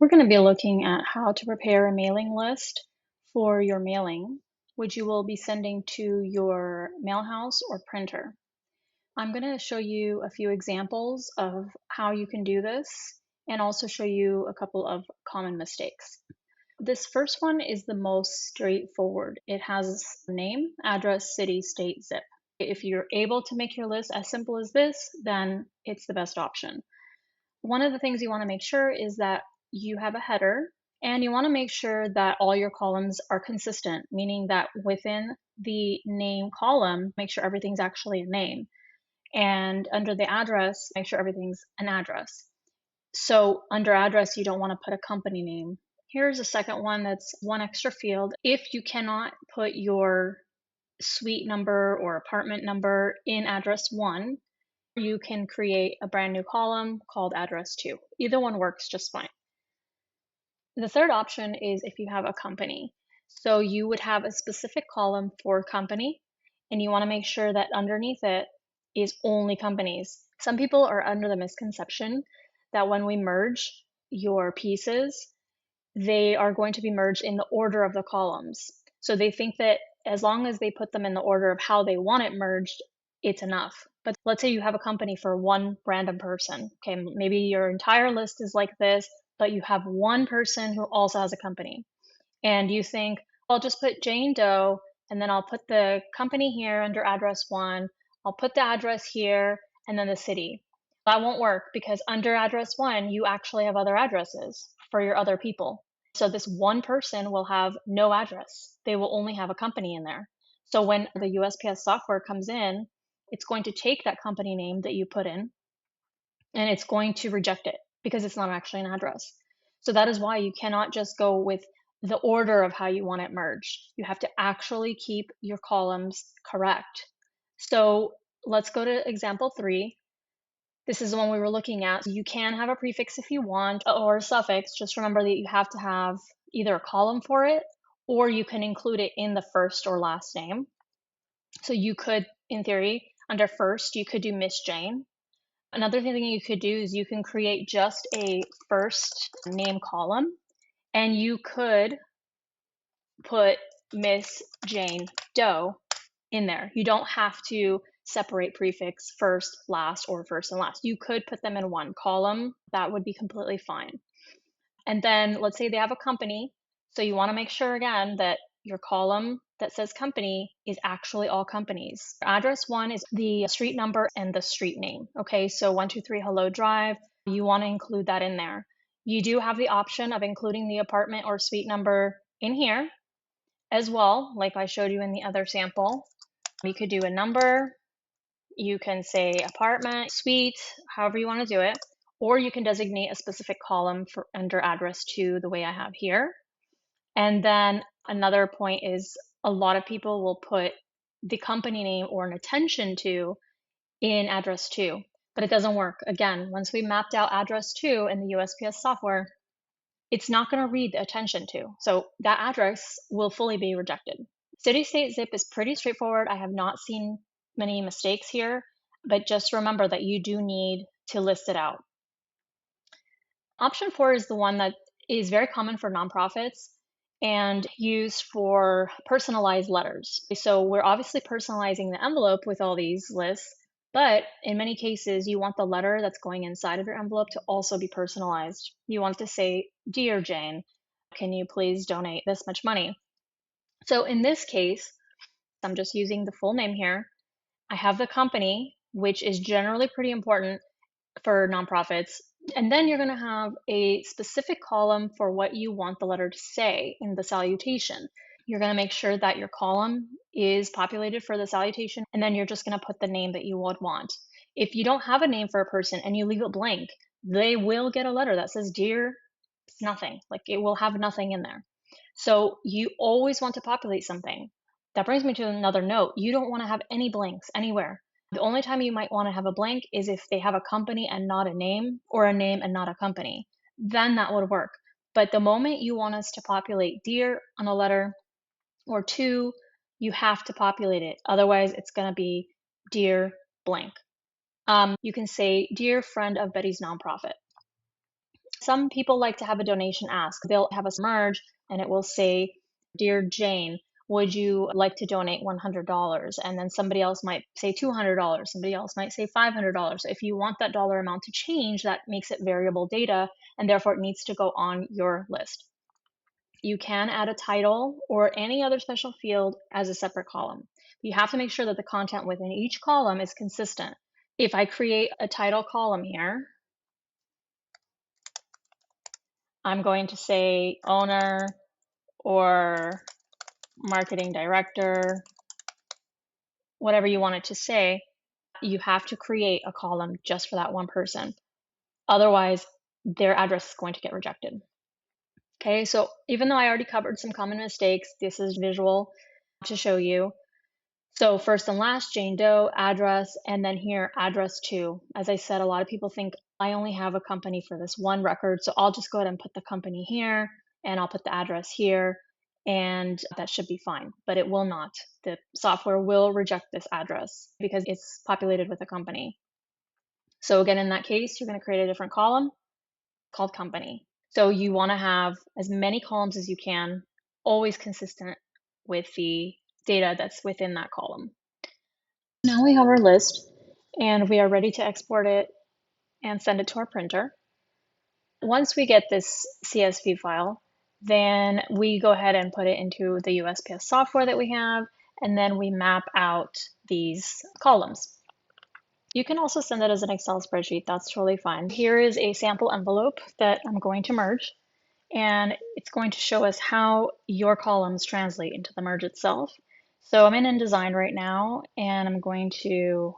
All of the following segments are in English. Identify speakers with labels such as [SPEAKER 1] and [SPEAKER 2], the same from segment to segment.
[SPEAKER 1] We're going to be looking at how to prepare a mailing list for your mailing, which you will be sending to your mailhouse or printer. I'm going to show you a few examples of how you can do this and also show you a couple of common mistakes. This first one is the most straightforward. It has name, address, city, state, zip. If you're able to make your list as simple as this, then it's the best option. One of the things you want to make sure is that you have a header, and you want to make sure that all your columns are consistent, meaning that within the name column, make sure everything's actually a name. And under the address, make sure everything's an address. So under address, you don't want to put a company name. Here's a second one that's one extra field. If you cannot put your suite number or apartment number in address 1, you can create a brand new column called address 2. Either one works just fine. The third option is if you have a company. So you would have a specific column for company, and you want to make sure that underneath it is only companies. Some people are under the misconception that when we merge your pieces, they are going to be merged in the order of the columns. So they think that as long as they put them in the order of how they want it merged, it's enough. But let's say you have a company for one random person. Okay, maybe your entire list is like this, but you have one person who also has a company. And you think, I'll just put Jane Doe, and then I'll put the company here under address 1. I'll put the address here, and then the city. That won't work because under address 1, you actually have other addresses for your other people. So this one person will have no address. They will only have a company in there. So when the USPS software comes in, it's going to take that company name that you put in, and it's going to reject it because it's not actually an address. So that is why you cannot just go with the order of how you want it merged. You have to actually keep your columns correct. So let's go to example 3. This is the one we were looking at. You can have a prefix if you want, or a suffix. Just remember that you have to have either a column for it, or you can include it in the first or last name. So you could, in theory, under first, you could do Miss Jane. Another thing that you could do is you can create just a first name column, and you could put Miss Jane Doe in there. You don't have to separate prefix first, last, or first and last. You could put them in one column. That would be completely fine. And then let's say they have a company. So you want to make sure again that your column that says company is actually all companies. Address 1 is the street number and the street name. Okay, so 123 Hello Drive, you want to include that in there. You do have the option of including the apartment or suite number in here as well, like I showed you in the other sample. You could do a number, you can say apartment, suite, however you want to do it, or you can designate a specific column for under address 2 the way I have here. And then another point is a lot of people will put the company name or an attention to in address 2, but it doesn't work. Again, once we mapped out address 2 in the USPS software, it's not going to read the attention to. So that address will fully be rejected. City, state, zip is pretty straightforward. I have not seen many mistakes here, but just remember that you do need to list it out. Option 4 is the one that is very common for nonprofits and used for personalized letters. So we're obviously personalizing the envelope with all these lists, but in many cases, you want the letter that's going inside of your envelope to also be personalized. You want to say, Dear Jane, can you please donate this much money? So in this case, I'm just using the full name here. I have the company, which is generally pretty important for nonprofits. And then you're going to have a specific column for what you want the letter to say in the salutation. You're going to make sure that your column is populated for the salutation, and then you're just going to put the name that you would want. If you don't have a name for a person and you leave it blank, they will get a letter that says, Dear, it's nothing. Like it will have nothing in there. So you always want to populate something. That brings me to another note. You don't want to have any blanks anywhere. The only time you might want to have a blank is if they have a company and not a name, or a name and not a company. Then that would work. But the moment you want us to populate dear on a letter or to, you have to populate it. Otherwise, it's going to be dear blank. You can say, Dear friend of Betty's nonprofit. Some people like to have a donation ask. They'll have us merge and it will say, "Dear Jane, would you like to donate $100?" And then somebody else might say $200. Somebody else might say $500. If you want that dollar amount to change, that makes it variable data, and therefore it needs to go on your list. You can add a title or any other special field as a separate column. You have to make sure that the content within each column is consistent. If I create a title column here, I'm going to say owner or marketing director, whatever you want it to say. You have to create a column just for that one person. Otherwise, their address is going to get rejected. Okay, so even though I already covered some common mistakes, this is visual to show you. So first and last, Jane Doe, address, and then here, address to. As I said, a lot of people think I only have a company for this one record, so I'll just go ahead and put the company here, and I'll put the address here, and that should be fine, but it will not. The software will reject this address because it's populated with a company. So again, in that case, you're going to create a different column called company. So you want to have as many columns as you can, always consistent with the data that's within that column. Now we have our list and we are ready to export it and send it to our printer. Once we get this CSV file, then we go ahead and put it into the USPS software that we have, and then we map out these columns. You can also send it as an Excel spreadsheet, that's totally fine. Here is a sample envelope that I'm going to merge, and it's going to show us how your columns translate into the merge itself. So I'm in InDesign right now, and I'm going to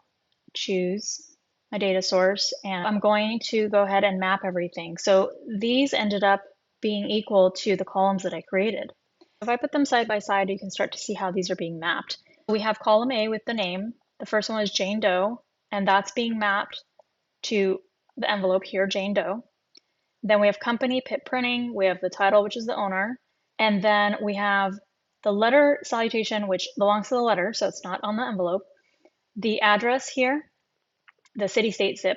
[SPEAKER 1] choose my data source, and I'm going to go ahead and map everything. So these ended up being equal to the columns that I created. If I put them side by side, you can start to see how these are being mapped. We have column A with the name. The first one is Jane Doe, and that's being mapped to the envelope here, Jane Doe. Then we have company, Pitt Printing. We have the title, which is the owner. And then we have the letter salutation, which belongs to the letter, so it's not on the envelope. The address here, the city, state, zip.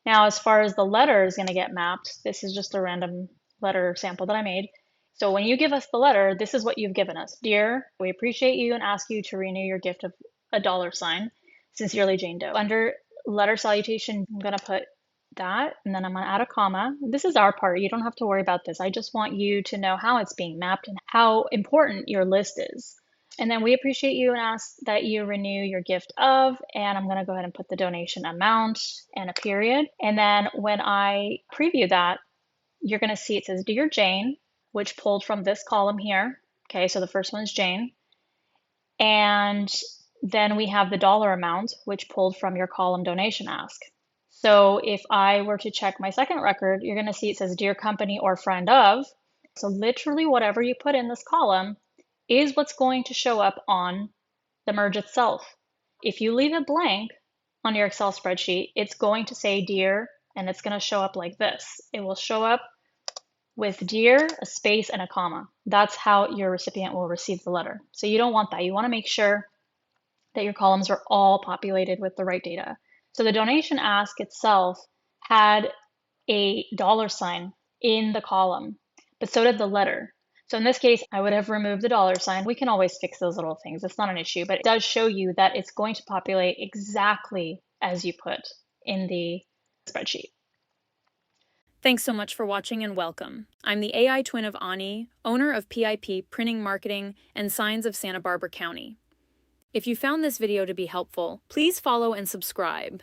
[SPEAKER 1] Now, as far as the letter is going to get mapped, this is just a random letter sample that I made. So when you give us the letter, this is what you've given us. Dear, we appreciate you and ask you to renew your gift of $. Sincerely, Jane Doe. Under letter salutation, I'm going to put that, and then I'm going to add a comma. This is our part. You don't have to worry about this. I just want you to know how it's being mapped and how important your list is. And then we appreciate you and ask that you renew your gift of, and I'm going to go ahead and put the donation amount and a period. And then when I preview that, you're going to see it says Dear Jane, which pulled from this column here. Okay, so the first one is Jane. And then we have the dollar amount, which pulled from your column donation ask. So if I were to check my second record, you're going to see it says Dear Company or Friend of. So literally whatever you put in this column is what's going to show up on the merge itself. If you leave it blank on your Excel spreadsheet, it's going to say Dear, and it's going to show up like this. It will show up with Dear, a space, and a comma. That's how your recipient will receive the letter. So you don't want that. You want to make sure that your columns are all populated with the right data. So the donation ask itself had a $sign in the column, but so did the letter. So in this case, I would have removed the $sign. We can always fix those little things. It's not an issue, but it does show you that it's going to populate exactly as you put in the spreadsheet.
[SPEAKER 2] Thanks so much for watching and welcome. I'm the AI twin of Ani, owner of PIP Printing Marketing and Signs of Santa Barbara County. If you found this video to be helpful, please follow and subscribe.